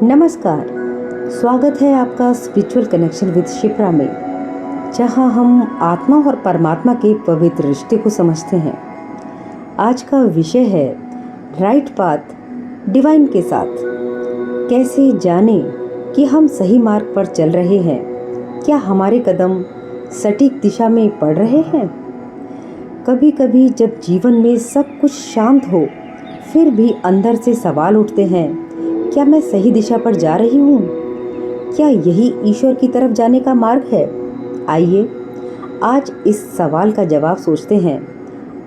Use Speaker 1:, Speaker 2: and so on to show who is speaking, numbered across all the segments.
Speaker 1: नमस्कार। स्वागत है आपका स्पिरिचुअल कनेक्शन विद शिप्रा में, जहां हम आत्मा और परमात्मा के पवित्र रिश्ते को समझते हैं। आज का विषय है राइट पाथ डिवाइन के साथ। कैसे जाने कि हम सही मार्ग पर चल रहे हैं? क्या हमारे कदम सटीक दिशा में पड़ रहे हैं? कभी कभी जब जीवन में सब कुछ शांत हो, फिर भी अंदर से सवाल उठते हैं, क्या मैं सही दिशा पर जा रही हूँ? क्या यही ईश्वर की तरफ जाने का मार्ग है? आइए आज इस सवाल का जवाब सोचते हैं।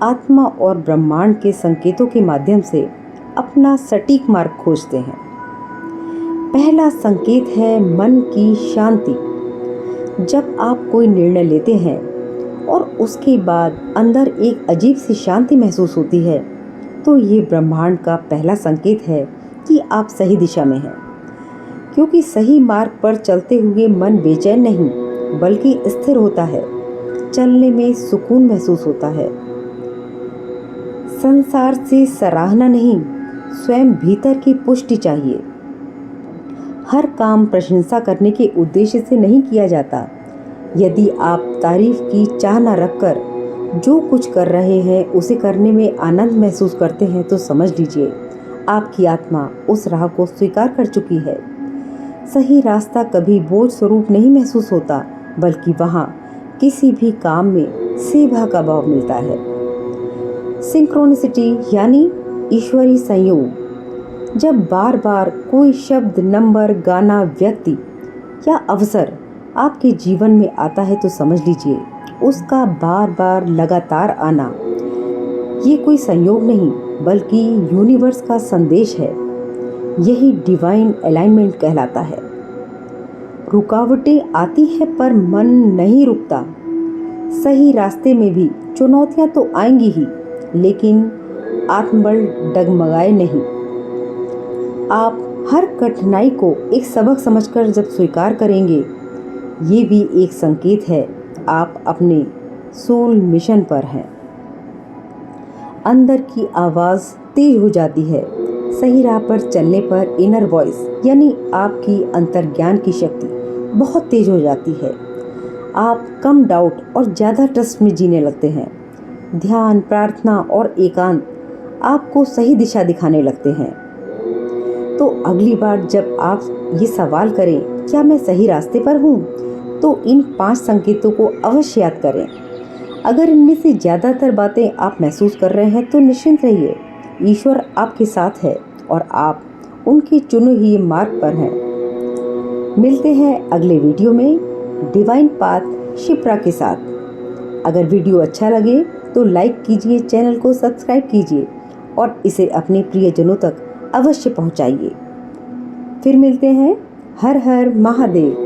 Speaker 1: आत्मा और ब्रह्मांड के संकेतों के माध्यम से अपना सटीक मार्ग खोजते हैं। पहला संकेत है मन की शांति। जब आप कोई निर्णय लेते हैं और उसके बाद अंदर एक अजीब सी शांति महसूस होती है, तो ये ब्रह्मांड का पहला संकेत है कि आप सही दिशा में हैं। क्योंकि सही मार्ग पर चलते हुए मन बेचैन नहीं बल्कि स्थिर होता है। चलने में सुकून महसूस होता है। संसार से सराहना नहीं, स्वयं भीतर की पुष्टि चाहिए। हर काम प्रशंसा करने के उद्देश्य से नहीं किया जाता। यदि आप तारीफ की चाह न रखकर जो कुछ कर रहे हैं उसे करने में आनंद महसूस करते हैं, तो समझ लीजिए आपकी आत्मा उस राह को स्वीकार कर चुकी है। सही रास्ता कभी बोझ स्वरूप नहीं महसूस होता, बल्कि वहाँ किसी भी काम में सेवा का भाव मिलता है। सिंक्रोनिसिटी यानी ईश्वरीय संयोग। जब बार बार कोई शब्द, नंबर, गाना, व्यक्ति या अवसर आपके जीवन में आता है, तो समझ लीजिए उसका बार बार लगातार आना ये कोई संयोग नहीं बल्कि यूनिवर्स का संदेश है। यही डिवाइन अलाइनमेंट कहलाता है। रुकावटें आती है पर मन नहीं रुकता। सही रास्ते में भी चुनौतियां तो आएंगी ही, लेकिन आत्मबल डगमगाए नहीं। आप हर कठिनाई को एक सबक समझकर जब स्वीकार करेंगे, ये भी एक संकेत है आप अपने सोल मिशन पर हैं। अंदर की आवाज़ तेज हो जाती है। सही राह पर चलने पर इनर वॉइस यानी आपकी अंतर्ज्ञान की शक्ति बहुत तेज हो जाती है। आप कम डाउट और ज़्यादा ट्रस्ट में जीने लगते हैं। ध्यान, प्रार्थना और एकांत आपको सही दिशा दिखाने लगते हैं। तो अगली बार जब आप ये सवाल करें, क्या मैं सही रास्ते पर हूँ, तो इन 5 संकेतों को अवश्य याद करें। अगर इनमें से ज़्यादातर बातें आप महसूस कर रहे हैं, तो निश्चिंत रहिए, ईश्वर आपके साथ है और आप उनके चुने हुए मार्ग पर हैं। मिलते हैं अगले वीडियो में डिवाइन पाथ शिप्रा के साथ। अगर वीडियो अच्छा लगे तो लाइक कीजिए, चैनल को सब्सक्राइब कीजिए और इसे अपने प्रियजनों तक अवश्य पहुंचाइए। फिर मिलते हैं। हर हर महादेव।